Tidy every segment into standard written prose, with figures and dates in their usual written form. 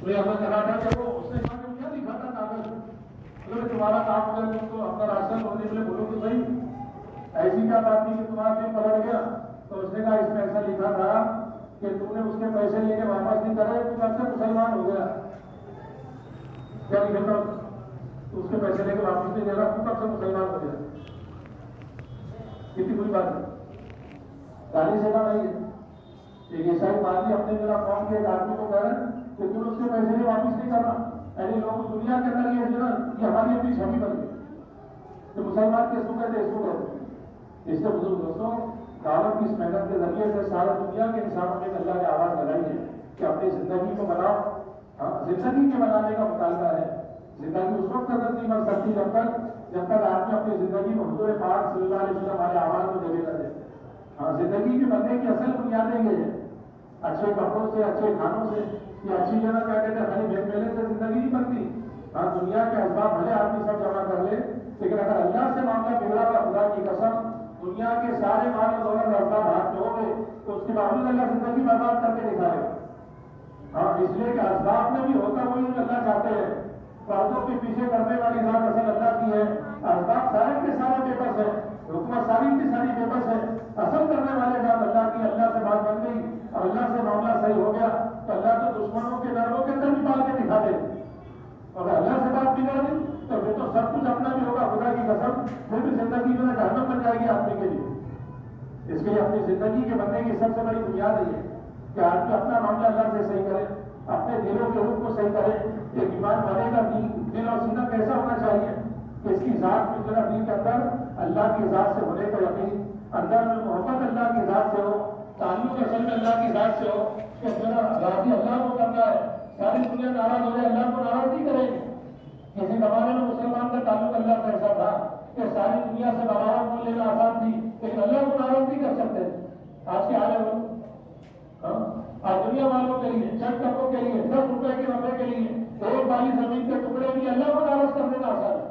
تو یہ ہمیں کہا تھا کہ وہ اس نے کہا کہ کیا لکھا تھا کاغذ؟ مطلب تمہارا کام ہو گیا، تم تو اپنا راشن ہونے کے لیے بولو تو صحیح، ایسی کیا بات تھی کہ تمہارا دل پلٹ گیا؟ تو اس نے کہا اس میں ایسا لکھا تھا کہ تم نے اس کے پیسے لے کے واپس نہیں کرے تو کب سے مسلمان ہو گیا؟ کیا لکھا تھا؟ تو اس کے پیسے لے کے واپس نہیں دے رہا تو کب سے مسلمان ہو گیا؟ کتنی بری بات ہے، گالی سے نہیں ہے۔ ایک عیسائی پادری اپنے میرا قوم کے ایک آدمی کو کہہ رہے ہیں کہ تم اس کے پیسے لے واپس نہیں کرنا، یعنی لوگ دنیا کے اندر یہ جو یہ ہماری اپنی چھوی بن گئی کہ مسلمان کس کو کہتے اس کو کہتے۔ اس سے بزرگ دوستوں، دعوت کی اس محنت کے ذریعے سے سارے دنیا کے انسانوں میں اللہ نے آواز لگائی ہے کہ اپنی زندگی کو بناؤ۔ زندگی کے بنانے کا مطالبہ ہے۔ زندگی اس وقت تک نہیں بن سکتی جب تک آدمی اپنی زندگی کو حضور پاک صلی اللہ علیہ وسلم والے آواز کو دے رہے۔ زندگی کے بننے کی اصل بنیادیں یہ ہے، اچھے کپڑوں سے، اچھے کھانوں سے، یا اچھی جگہ کیا کہتے ہیں خالی بھیج میلے سے زندگی نہیں بنتی۔ دنیا کے اسباب بھلے آدمی سب جمع کر لے، لیکن اگر اللہ سے معاملہ بگڑا ہوا، خدا کی قسم دنیا کے سارے مال و دولت اسباب ہاتھ میں ہوں گے تو اس کے باوجود اللہ زندگی برباد کر کے دکھائے گا۔ اس لیے کہ اسباب میں بھی ہوتا وہی اللہ چاہتے ہیں، باتوں کے پیچھے کرنے والی ذات اصل اللہ کی ہے۔ اسباب سارے کے سارے بے بس ہے، حکومت ساری کی ساری بے بس ہے، اصل کرنے والے ذات اللہ کی۔ اللہ سے بات بن گئی اور اللہ سے معاملہ صحیح ہو گیا تو اللہ تو دشمنوں کے نرموں کے اندر بھی پال کے دکھا دے، اور اللہ سے بات بگڑ دی تو پھر تو سب کچھ اپنا بھی ہوگا، خدا کی قسم پھر بھی زندگی جو ہے جہنم بن جائے گی آدمی کے لیے۔ اس لیے اپنی زندگی کے بننے کی سب سے بڑی بنیاد ہے کہ آدمی اپنا معاملہ اللہ سے صحیح کرے، اپنے دلوں کے روح کو صحیح کرے۔ ایک ایمان والے کا دل اور سینہ کیسا ہونا چاہیے کہ اس کی ذات میں جو دل کے اندر اللہ کی ذات سے ہونے کا یقین، اندر میں محبت اللہ کی ذات سے ہو، تعلق اصل میں اللہ کی ذات سے ہو کہ میرا راضی اللہ کو کرنا ہے، ساری دنیا ناراض ہو جائے اللہ کو ناراض نہیں کرے گی۔ کسی زمانے میں مسلمان کا تعلق اللہ سے ایسا تھا کہ ساری دنیا سے بغاوت بول لینا آسان تھی، لیکن اللہ کو ناراض نہیں کر سکتے۔ آج کے حال ہے وہ آج دنیا والوں کے لیے، چند ٹکوں کے لیے، 10 روپے کے نفے کے لیے ایک والی زمین کے ٹکڑے بھی اللہ کو ناراض کر دینا آسان ہے۔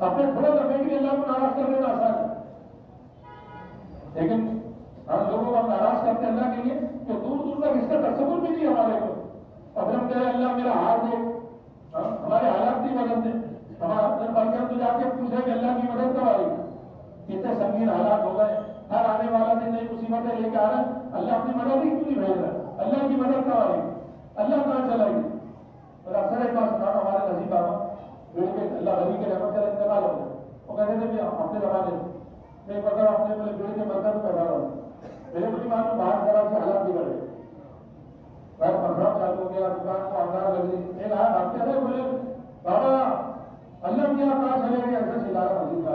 اپنے تھوڑے نفے کے لیے اللہ کو ناراض کر دینا آسان ہے، لیکن ہم لوگوں کو ہم ناراض کرتے ہیں اللہ کے لیے کہ دور دور تک اس کا تصور بھی نہیں ہمارے کو۔ اور ہم کہہ رہے اللہ میرا ہاتھ دے، ہمارے حالات نہیں بدلتے۔ ہمارا اپنے بلکہ تو جا کے پوچھے کہ اللہ کی مدد کب آئے گی؟ کتنے سنگین حالات ہو گئے، ہر آنے والا دن نئی مصیبتیں لے کے آ رہا ہے، اللہ اپنی مدد ہی کیوں نہیں بھیج رہا؟ اللہ کی مدد کب آئے گی؟ اللہ کہاں چلا گی؟ اور اکثر ایک بات سنانا، ہمارے نصیب بابا اللہ غنی کے رحمت سے انتقال ہو گئے، وہ کہتے تھے کہ اپنے زمانے میں مطلب اپنے بولے بیڑ کے مرکز پیدا ہوا، میرے بڑی معلوم باہر طرح سے حالات بگڑ گئے، پکڑاؤ چالو ہو گیا، دکان کو آدھار لگ گئی۔ ایک آیا بھاگتے تھے، بولے بابا اللہ کیا کہاں چلے گیا؟ ایسا چلا رہا مزید کا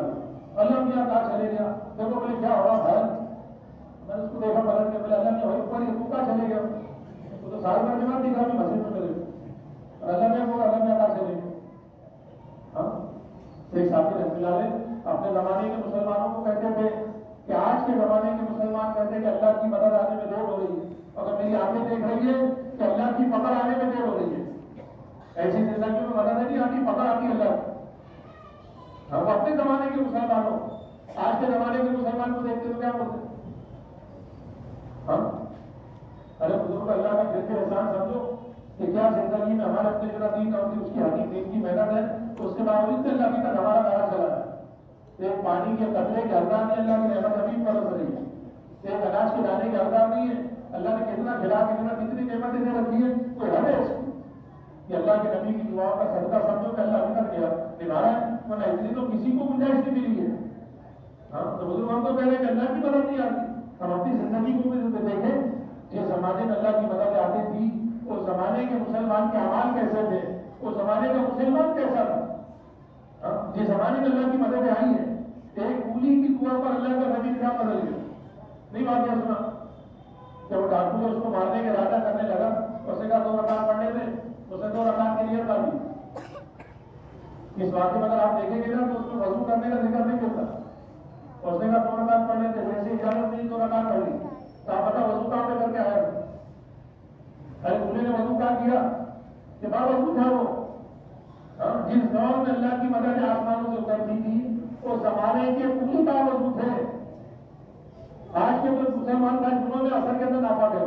اللہ کیا کہاں چلے گیا؟ دیکھو بولے کیا ہوا بھائی؟ میں نے اس کو دیکھا پلٹ کے، بولے اللہ کیا بھائی اوپر تو کہاں چلے گیا؟ وہ تو سارے کا جواب دکھا بھی مسجد میں چلے گئے، اور اللہ کیا اللہ کیا کہاں چلے گیا؟ ایک ساتھی رحمۃ اللہ علیہ اپنے زمانے کے مسلمانوں کو کہتے تھے کہ آج کے زمانے کے مسلمان کہتے ہیں کہ اللہ کی مدد آنے میں دیر ہو رہی ہے، اگر میری آنکھیں دیکھ رہی ہے کہ اللہ کی پکڑ آنے میں دیر ہو رہی ہے۔ ایسی زندگی میں مدد نہیں آتی، پکڑ آتی اللہ کی۔ ہم اپنے زمانے کے مسلمانوں آج کے زمانے کے مسلمان کو دیکھتے تو کیا بولتے؟ ارے بزرگ اللہ کا پھر کے احسان سمجھو کہ کیا زندگی میں ہمارے اپنے جو دین اور اس کی حقیقت دین کی محنت ہے، اس کے باوجود اللہ کی طرف ہمارا نارا چلا ہے۔ ایک پانی کے قطرے کے انداز میں اللہ کی رحمت ابھی برس رہی ہے، ایک اناج کے دانے کے انداز نہیں ہے۔ اللہ نے کتنا کھلا کتنی نعمتیں دے رکھی ہے، کوئی حد ہے اس کی کہ اللہ کے نبی کی دعاؤں کا صدقہ سمجھو کہ اللہ ابھی تک نبھا رہا ہے، ورنہ اتنی تو کسی کو گنجائش نہیں ملی ہے۔ تو بزرگ ہم تو کہہ رہے ہیں کہ اللہ کی مدد نہیں آتی۔ ہم اپنی زندگی کو بھی دیکھیں، جس زمانے میں اللہ کی مدد آتی تھی اس زمانے کے مسلمان کے اعمال کیسے تھے، اس زمانے کا مسلمان کیسا تھا۔ جس زمانے میں اللہ کی مدد آئی ہے، ایک کولی کی دعا پر اللہ کا نبی کیا بدل گیا؟ نہیں واقعہ سنا کہ وہ ڈاکو جو اس کو مارنے کے ارادہ کرنے لگا، اس نے کہا 2 رکعت پڑھنے تھے، اس نے 2 رکعت کے لیے کر دی۔ اس واقعے میں اگر آپ دیکھیں گے نا تو اس میں وضو کرنے کا ذکر نہیں ہوتا، اس نے کہا 2 رکعت پڑھنے تھے، جیسے اجازت نہیں 2 رکعت پڑھ لی، تو آپ بتا وضو کہاں پہ کر کے آیا؟ ارے انہوں نے وضو کہاں کیا کہ با وضو تھا وہ۔ جس دور میں اللہ کی مدد آسمانوں سے اترتی تھی اس زمانے کے پوری با وضو تھے۔ آج کے کوئی مسلمان کا جنہوں میں اثر کے اندر ناپا گیا،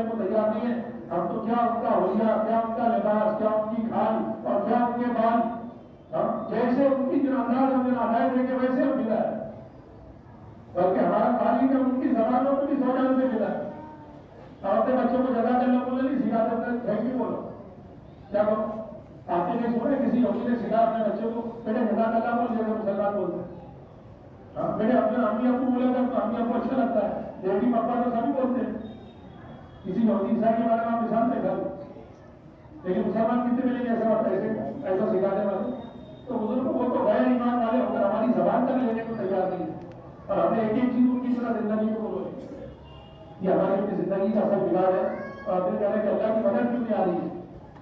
کرنے کو تیار نہیں ہے. ہم تو کیا ان کا حلیہ، کیا ان کا لباس، کیا ان کی کھال اور کیا ان کے بال، جیسے ان کی جو انداز ہم نے ہدایت دے کے ویسے ہم ملا ہے. بلکہ ہمارا تعلیم ہے ان کی زبانوں کو بھی 100 جان سے ملا ہے. اور اپنے بچوں کو جزاک اللہ بولنے نہیں سکھاتے، تھینک یو بولو. کیا بولو؟ آپ نے نہیں سنا کسی یہودی نے سکھا اپنے بچوں کو بیٹے جزاک اللہ بول، جیسے مسلمان بولتے ہیں. میرے اپنے امی ابو بولے گا تو امی ابو اچھا لگتا ہے، ڈیڈی پپا تو سبھی بولتے ہیں. کسی یہودی عیسائی کے بارے میں آپ نشان دیکھا، لیکن مسلمان کتنے ملیں گے ایسا سکھانے والے؟ تو بزرگ وہ تو غیر ایمان والے ہو کر ہماری زبان تک لینے کو تیار نہیں ہے، اور ہمیں ایک ایک چیز ان کی طرح زندگی کو بولو. یہ ہماری زندگی کا اصل بگاڑ ہے. اور پھر کہہ رہے کہ اللہ کی مدد کیوں نہیں آ رہی ہے؟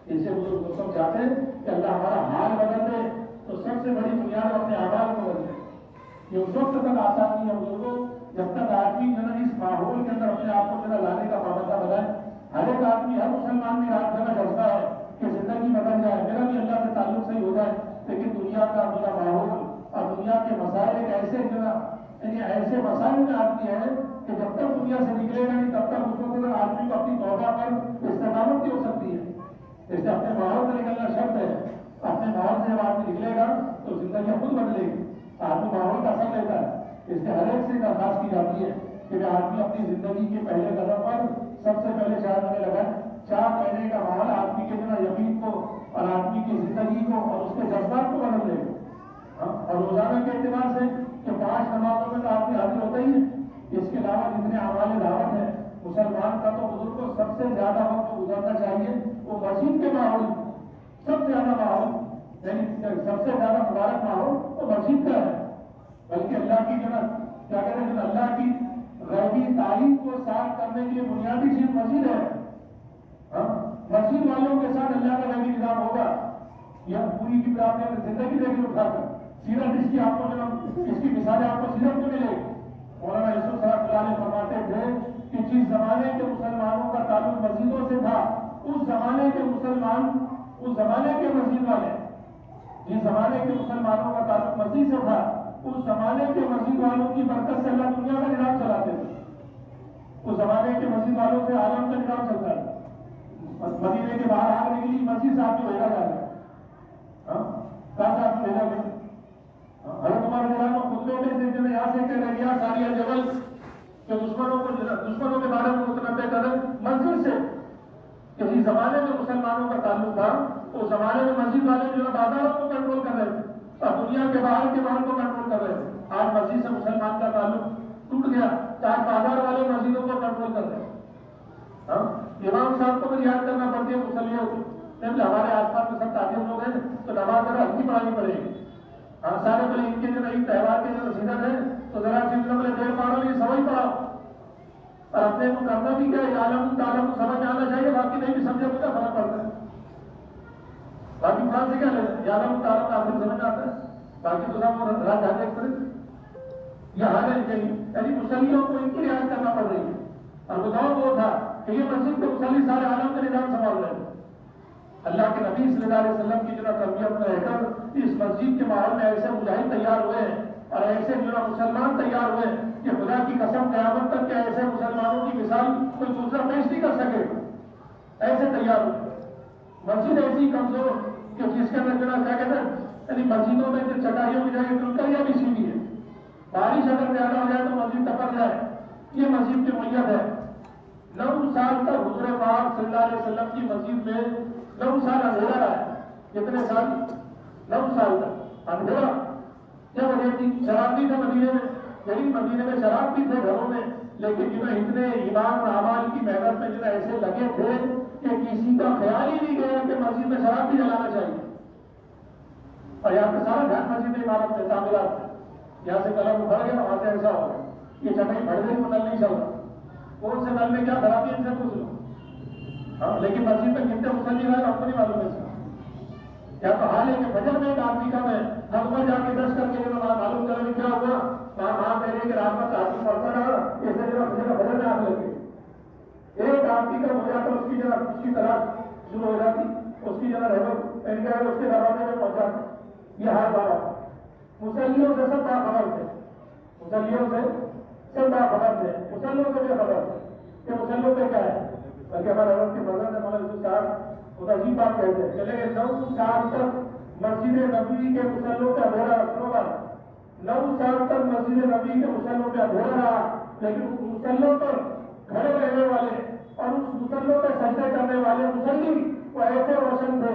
اس سے بزرگ کو سب چاہتے ہیں کہ اللہ ہمارا حال بدل دے، تو سب سے بڑی بنیاد اپنے اعمال کو بدلے. یہ اس وقت تک آسان نہیں ہے بزرگوں جب تک آدمی جو ہے اس ماحول کے اندر اپنے آپ کو لانے کا پابندہ بنائے. ہر ایک آدمی، ہر مسلمان میں رات بھر جذبہ ہے کہ زندگی بدل جائے، میرا بھی اللہ سے تعلق صحیح ہو جائے. لیکن دنیا کا میرا ماحول اور دنیا کے مسائل ایک ایسے جو ہے یعنی ایسے مسائل میں آتی ہے کہ جب تک دنیا سے نکلے گا نہیں تب تک اس وقت آدمی کو اپنی توبہ پر استقامت کی ہو سکتی ہے. اس سے اپنے ماحول سے نکلنا شرط ہے. اپنے ماحول سے جب آدمی نکلے گا تو زندگی خود بدلے گی. آدمی ماحول کا اثر لیتا ہے. اس سے ہر ایک سے درخواست کی جاتی ہے کہ آدمی اپنی زندگی کے پہلے قدم پر سب سے پہلے 4 مہینے لگائے. 4 مہینے کا ماحول آدمی کے جو یقین کو اور آدمی کی زندگی کو اور اس کے جذبات کو بدل دے گا. اور روزانہ کے اعتبار سے کہ 5 نمازوں میں تو آدمی حاضر ہوتا ہی ہے. اس کے علاوہ جتنے اعمال دعوت ہیں مسلمان کا، تو بزرگ کو سب سے زیادہ وقت گزارنا چاہیے وہ مسجد کے ماحول میں. سب سے زیادہ ماحول یعنی سب سے زیادہ مبارک ماحول وہ مسجد کا ہے. بلکہ اللہ کی جو کیا کہتے ہیں اللہ کی غیبی تعلیم کو صاف کرنے کے لیے بنیادی چیز مسجد ہے. مسجد والوں کے ساتھ اللہ کا غیبی نظام ہوگا. یہ پوری کی آپ نے زندگی دیکھی اٹھا کر سیرت اس کی آپ کو جو اس کی مثالیں آپ کو سیرت میں ملے. مولانا یوسف صاحب اللہ فرماتے تھے کہ جس زمانے کے مسلمانوں کا تعلق مسجدوں سے تھا، اس زمانے کے مسلمان، اس زمانے کے مسجد والے، جس زمانے کے مسلمانوں کا تعلق مسجد سے تھا، اس زمانے کے مسجد والوں کی برکت سے اللہ دنیا کا نظام چلاتے تھے. اس زمانے کے مسجد والوں سے عالم کا نظام چلتا ہے. مدینے کے باہر آگے کے لیے مسجد صاحب کو بھیجا جا رہا ہے. کہاں صاحب بھیجا گیا؟ حضرت عمر رضی اللہ عنہ خطبے میں سے یہاں سے کہہ رہے ہیں ساری الجبل کہ دشمنوں کے بارے میں متنبع کر مسجد سے. کسی زمانے میں مسلمانوں کا تعلق تھا، اس زمانے میں مسجد والے جو ہے بازاروں کو کنٹرول کر رہے تھے اور دنیا کے باہر کے مال کو کنٹرول کر رہے تھے. آج مسجد سے مسلمان کا تعلق ٹوٹ گیا، آج بازار والے مسجدوں کو کنٹرول کر رہے ہیں. امام صاحب کو بھی یاد کرنا پڑتی ہے مسلیوں کو. ہمارے آس پاس میں سب تعلیم لوگ ہیں تو نماز ذرا ہلکی پڑھانی پڑے گی. سارے بولے ان کے جو عید تہوار کے جو سیزن ہے تو ذرا بولے دیر پاڑو یہ سمجھ پڑاؤ. اور اپنے کو کرنا بھی کیا عالم تعلم کو سمجھ آنا چاہیے، باقی نہیں بھی سمجھے تو کیا فرق پڑتا ہے. باقی قرآن سے کیا لے عالم تعلم آپ کو سمجھ آتا ہے، باقی تو سب رات جانے کرے. یہ حال ہے کہیں یعنی مسلیوں کو ان کی رعایت کرنا پڑ رہی ہے. اور بتاؤ وہ تھا کہ یہ مسجد کے مسلی سارے عالم کا نظام سنبھال رہے ہیں. اللہ کے نبی صلی اللہ علیہ وسلم کی جو تربیت میں رہ کر اس مسجد کے ماحول میں ایسے مجاہد تیار ہوئے ہیں اور ایسے جو مسلمان تیار ہوئے کہ خدا کی قسم قیامت تک کے ایسے مسلمانوں کی مثال کوئی دوسرا پیش نہیں کر سکے. ایسے تیار ہوئے. مسجد ایسی کمزور کہ جس کے اندر جو کیا کہتے ہیں یعنی مسجدوں میں جو چٹائیوں کی جگہ کنکریاں بھی سیدھی ہے، بارش اگر زیادہ ہو جائے تو مسجد ٹپک جائے. یہ مسجد کی میت ہے. 9 سال تک حضور پاک صلی اللہ علیہ وسلم کی مسجد میں 9 سال اندھیرا رہا ہے. کتنے سال؟ 9 سال تک اندھیرا. کیا وجہ تھی؟ شراب بھی تھا مدینے میں، یعنی مدینے میں شراب بھی تھے گھروں میں، لیکن جو اتنے ایمان اور اعمال کی محنت میں جو ایسے لگے تھے کہ کسی کا خیال ہی نہیں گیا کہ مسجد میں شراب بھی جلانا چاہیے. اور یہاں پہ سارا گھر مسجد عمارت میں تعمیرات، یہاں سے قلم بڑھ گیا وہاں سے ایسا ہو گیا. یہ چٹائی بڑھ گئی تو نل نہیں چل رہا. کون سے نل میں کیا خرابی ان سے پوچھ لو. لیکن مسجد میں کتنے مسلی رہے آپ کو نہیں معلوم ہے. کیا تو حال ہے کہ فجر میں ایک آدمی کا میں ہم پر جا کے دس کر کے معلوم کرنے کیا ہوا وہاں کہہ کہ رات میں آدمی پڑتا رہا ایسے جو فجر میں آگ لگے. ایک آدمی کا ہو جاتا اس کی جگہ اس کی تلاش شروع ہو جاتی، اس کی جگہ رہو اس کے دروازے میں پہنچا. یہ حال بارہ مسلیوں سے سب باخبر تھے. مسلیوں سے سب باخبر تھے. مسلموں سے بھی خبر تھے کہ مسلموں پہ کیا ہے. بلکہ ہمارے حضرت کے بزرگ نے مولانا یوسف صاحب خود عجیب بات کہتے ہیں، چلے گئے 9 سال تک مسجد نبوی کے مسلوں پہ اندھیرا رکھا، 9 سال تک مسجد نبوی کے مسلوں پہ اندھیرا رہا، لیکن اس مسلوں پر کھڑے رہنے والے اور اس مسلوں پہ سجدے کرنے والے مسلی وہ ایسے روشن تھے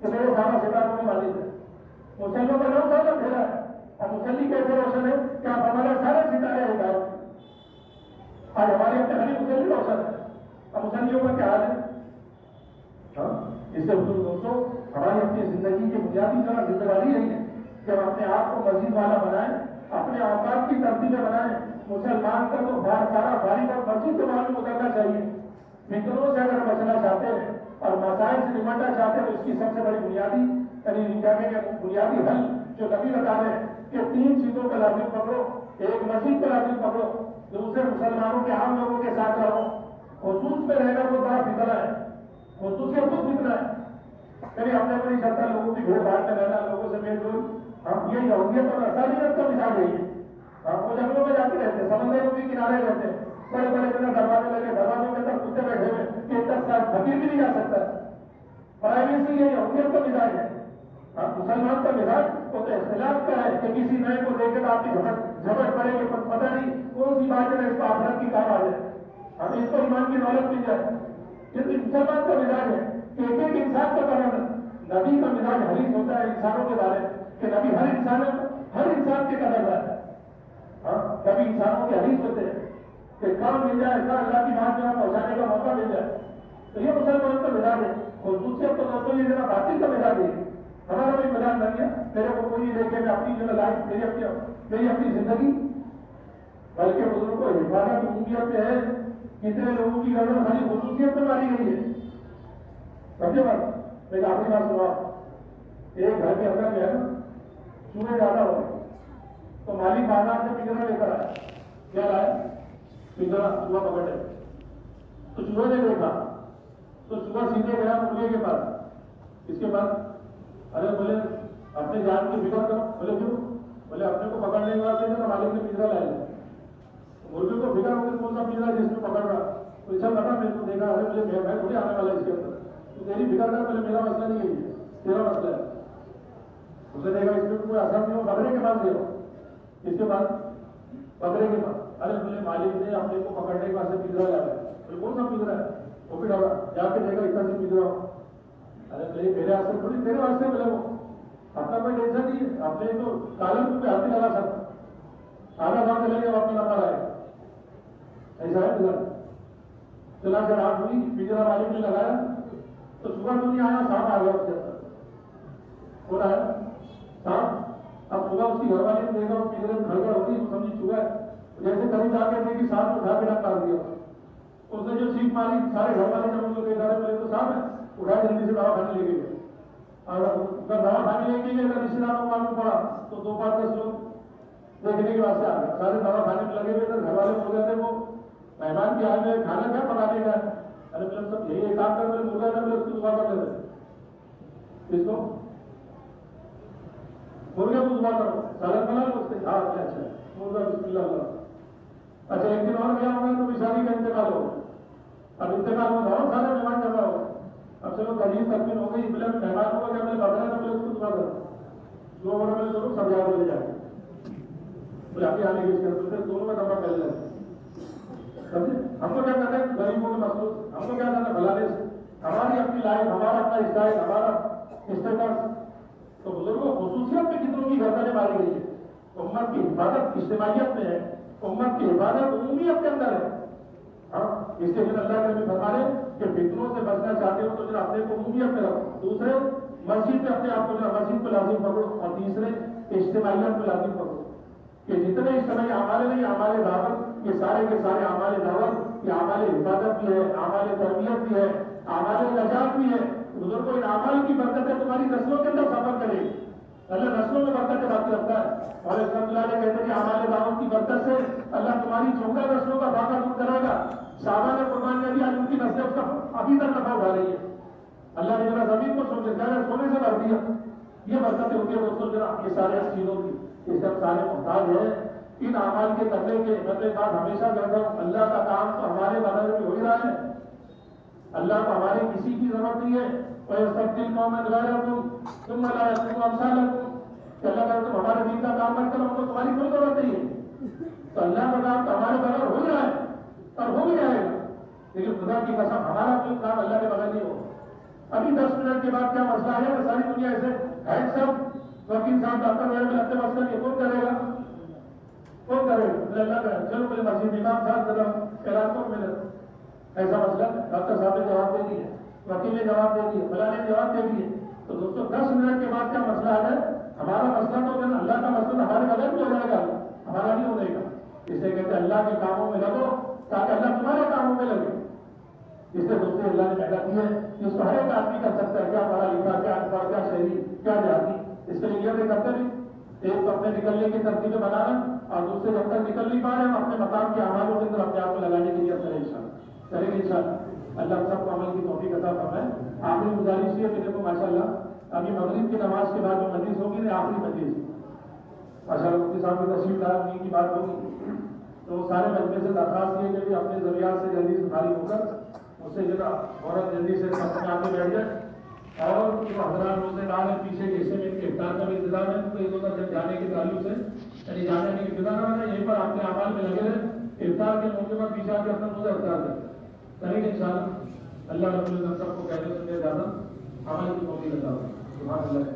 کہ میرے سارا ستاروں میں مالک ہے۔ مسلوں پہ 9 سال اندھیرا ہے اور مسلی کیسے روشن ہے کہ آپ ہمارے سارے ستارے ہدایت۔ آج ہمارے اپنے خالی مسلی روشن ہے اور مسلیوں کا کیا حال ہے؟ اس سے دوستوں ہماری اپنی زندگی کی بنیادی جو ذمہ داری رہی ہے کہ ہم اپنے آپ کو مسجد والا بنائیں، اپنے اوقات کی ترتیبیں بنائیں۔ مسلمان کا تو سارا بھاری پر مسجد کو معلوم اترنا چاہیے۔ فکروں سے اگر بچنا چاہتے ہیں اور مسائل سے نمٹنا چاہتے ہیں تو اس کی سب سے بڑی بنیادی بنیادی حل جو نبی بتا رہے ہیں کہ 3 چیزوں کا لازم پکڑو، ایک مسجد کا لازم پکڑو، دوسرے مسلمانوں کے عام لوگوں کے ساتھ رہو۔ خصوص میں رہنا بہت بڑا فکر ہے، خصوصیت خود فکر ہے، کبھی ہم نے نہیں چلتا لوگوں کی بھیڑ بھاڑ میں رہنا، لوگوں سے میل جول، ہم یہ یہودیت اور نصرانیت کا مثال یہی ہے۔ وہ جنگلوں میں جاتے رہتے ہیں، سمندروں کے کنارے رہتے ہیں، بڑے بڑے دروازے لگے، دروازوں کے اندر کتے بیٹھے ہوئے کہ تک فقیر بھی نہیں جا سکتا۔ پرائیویسی یہ یہودیت کا مزاج ہے۔ مسلمان کا مزاج وہ تو اختلاف کا ہے کہ کسی نئے کو دیکھ کر آپ کی جھپٹ پڑے گی، پتہ نہیں کون سی بات ہے اس کو آخرت کی کام آ جائے، ہمیں اس کو ایمان کی دولت مل جائے۔ لیکن مسلمان کا مزاج ہے کہ ایک ایک انسان کا قدر، نبی کا مزاج حریص ہوتا ہے انسانوں کے بارے میں کہ نبی ہر انسان کے قدر ہے۔ کبھی انسانوں کے حریص ہوتے ہیں کہ کام مل جائے، اللہ کی بات میں پہنچانے کا موقع مل جائے، تو یہ مسلمانوں کا مزاج ہے۔ خصوصیت تو دوستوں یہ ذرا باطل کا مزاج ہے، ہمارا بھی مزاج نہیں ہے میرے کو کوئی دیکھے میں اپنی جو لائف میری اپنی زندگی، بلکہ بزرگوں کو حفاظت عمومیت پہ ہے۔ کتنے لوگوں کی گردن خالی خصوصیت میں ماری گئی ہے۔ سمجھے بات ایک آخری بات سنا، ایک گھر کے اندر جو ہے نا چوہے زیادہ ہو گئے تو مالک بازار سے پنجرا لے کر آیا، کیا لائے؟ پنجرا، چوہا پکڑے تو چوہے نے دیکھا تو چوہا سیدھے گیا مرغے کے پاس، اس کے بعد ارے بولے اپنے جان کی فکر کرو، بولے کیوں؟ بولے اپنے کو پکڑنے کے بعد تو مالک نے پنجرا لایا، مرغے کو فکر ہوگی کون سا پنجرا جس میں پکڑ رہا، تو اچھا پتا میرے کو دیکھا، ارے مجھے میں تھوڑی آنے والا اس کے اندر، تو تیری فکر کر، بولے میرا مسئلہ نہیں ہے، تیرا مسئلہ ہے۔ اس نے دیکھا اس میں کوئی اثر نہیں ہو، بکرے کے پاس گیا، اس کے بعد بکرے کے پاس، ارے بولے مالک نے اپنے کو پکڑنے کے بعد سے پنجرا لایا، بولے کون سا پنجرا ہے؟ وہ بھی ڈالا جا کے دیکھا اتنا سے پنجرا، ارے بھائی میرے واسطے تھوڑی، تیرے واسطے بولے وہ اپنا کوئی ٹینشن نہیں ہے، اپنے تو کالم پہ ہاتھ لگا سکتا، آدھا کام چلے گا اپنا نمبر آئے، ایسا ہے پنجرا۔ چلا کر رات ہوئی، پنجرا مالک نے لگایا تو صبح تو نہیں آیا، سانپ آ گیا اس کے اندر، کون آیا؟ سانپ۔ اب صبح اس کی گھر والے نے دیکھا وہ پنجرے میں کھڑ گیا ہوتی تو سمجھی چوہا ہے، جیسے کبھی جا کے دیکھی سانپ اٹھا کے ڈنک مار دیا، اس نے جو چیخ ماری سارے گھر والے جب ان کو دیکھا رہے بولے تو صاحب ہے، اٹھا جلدی سے دوا کھانے لے گئے، اور دوا کھانے لے کے اگر رشتے داروں کو معلوم پڑا تو 2-5-10 لوگ دیکھنے کے واسطے آ گئے، سارے دوا کھانے میں لگے ہوئے تھے، گھر والے بول رہے تھے وہ مہمان کے آئے میں کھانا کیا پکانے کا ہے، ارے مطلب سب یہی کام کر رہے مرغا کر رہے اس کی دعا کر لیتے، اس کو مرغے کو دعا کرو، سالن بنا لو اس کے، ہاں اچھا مرغا بسم اللہ اللہ۔ اچھا ایک دن اور گیا ہوگا تو شادی کا انتقال ہو، اب انتقال ہو بہت سارے مہمان جمع ہو، اب چلو قریب تقریب ہو گئی، بولے مہمان ہوگا کہ ہمیں بتایا تھا، بولے اس کو دعا کرو، دو اوور میں چلو سب یاد ہو جائے، بولے ابھی آنے کے دونوں کا دفعہ پہلے جائے، ہم کو کیا کرتے ہیں غریبوں کے مخصوص، ہم کو کیا کرنا ہے بھلانے سے، ہماری اپنی لائف، ہمارا اپنا اسٹائل، ہمارا اسٹیٹس، تو بزرگوں خصوصیت میں کتنوں کی گردنیں ماری گئی ہے، امت کی حفاظت اجتماعیت میں ہے، امت کی حفاظت عمومیت کے اندر ہے۔ اس کے لیے اللہ کے نبی فرما رہے کہ فتنوں سے بچنا چاہتے ہو تو جو اپنے کو عمومیت میں رکھو، دوسرے مسجد میں اپنے آپ کو جو مسجد کو لازم پکڑو، اور تیسرے اجتماعیت کو لازم پکڑو کہ جتنے اجتماعی اعمال نہیں، اعمال دعوت، یہ سارے کے سارے اعمال دعوت، یہ اعمال حفاظت بھی ہے، اعمال تربیت بھی ہے، اعمال نجات بھی ہے۔ بزرگوں ان اعمال کی برکتیں تمہاری نسلوں کے اندر سفر کرے، اللہ نسلوں میں برکتیں باقی رکھتا ہے، اور اس اللہ نے کہتے ہیں کہ اعمال دعوت کی برکت سے اللہ تمہاری 14 نسلوں کا فاقہ دور کرے گا۔ صحابہ نے قربان کر دیا، ان کی نسلیں اس کا ابھی تک نفع اٹھا رہی ہے، اللہ نے ذرا زمین کو سوچے سونے سے بھر دیا، یہ برکتیں ہوتی ہے دوستوں۔ ذرا یہ سارے چیزوں کی اس سے ہم سارے محتاج ہیں، ان اعمال کے کرنے کے میں تو بات ہمیشہ کہتا ہوں، اللہ کا کام تو ہمارے بدل میں ہو ہی رہا ہے. اللہ کو ہمارے کسی کی ضرورت نہیں ہے. وَيَسْتَبْدِلُ قَوْمًا غَيْرَكُمْ ثُمَّ لَا يَكُونُوا أَمْثَالَكُمْ. کہ اللہ کہتا تم ہمارے دین کا کام مت کرو، تو تمہاری کوئی ضرورت نہیں ہے. تو اللہ کا کام تو ہمارے بدل ہو ہی رہا ہے اور ہو بھی رہے گا. لیکن خدا کی قسم ہمارا کوئی کام اللہ کے بدل نہیں ہو. ابھی 10 منٹ کے بعد کیا مسئلہ ہے کہ ساری دنیا ایسے ہے سب وکیل صاحب ڈاکٹر وغیرہ میں لگتے مسئلہ یہ کون کرے گا؟ کون کرے گا؟ اللہ کرے. چلو مجھے مسجد امام صاحب ذرا اعلان کو ملے ایسا مسئلہ ڈاکٹر صاحب نے جواب دے دیے، وکیل نے جواب دے دیے، فلاں نے جواب دے دیے. تو دوستوں 10 منٹ کے بعد کیا مسئلہ ہے؟ ہمارا مسئلہ تو ہے نا، اللہ کا مسئلہ ہمارے بدل میں ہو جائے گا، ہمارا نہیں ہونے کا. اس لیے کہتے ہیں اللہ کے کاموں میں لگو تاکہ اللہ تمہارے کاموں میں لگے. اس سے دوستوں اللہ نے پیدا کی ہے جس کو ہر ایک آدمی کر سکتا ہے، کیا پڑھا لکھا، کیا انپڑھ، کیا شہری، کیا دیہاتی. اس کے لیے یہ کرتے نہیں. ایک تو اپنے نکلنے کی ترتیبیں بنانا اور دوسرے جب تک نکل نہیں پا رہے ہم اپنے مقام کے اعمالوں کے اندر اپنے آپ کو لگانے کے لیے کریں گے انشاءاللہ. اللہ سب کو عمل کی توفیق عطا فرمائے. آخری گزارش یہ کہ دیکھو ماشاءاللہ ابھی مغرب کی نماز کے بعد جو مجلس ہوگی نا آخری مجلس ماشاءاللہ مفتی صاحب کی تشریف لائے انہیں کی بات ہوگی. تو سارے مجمع سے درخواست یہ کہ اپنے ضروریات سے جلدی سے فارغ ہو کر اس سے جو عورت جلدی سے سب میں آ کے بیٹھ جائے. اور جو حضرات روزے دار ہیں پیچھے کے حصے میں ان کے افطار کا بھی انتظام ہے، تو ادھر ادھر جانے کے تعلق سے یعنی جانے کے انتظام نہ ہے، یہیں پر آپ کے اعمال میں لگے رہے. افطار کے موقع پر پیچھے آ کے اپنا روزہ افطار کریں گے انشاءاللہ. اللہ رب العزت سب کو کہنے سننے زیادہ عمل کی توفیق عطا فرمائے. سبحان اللہ.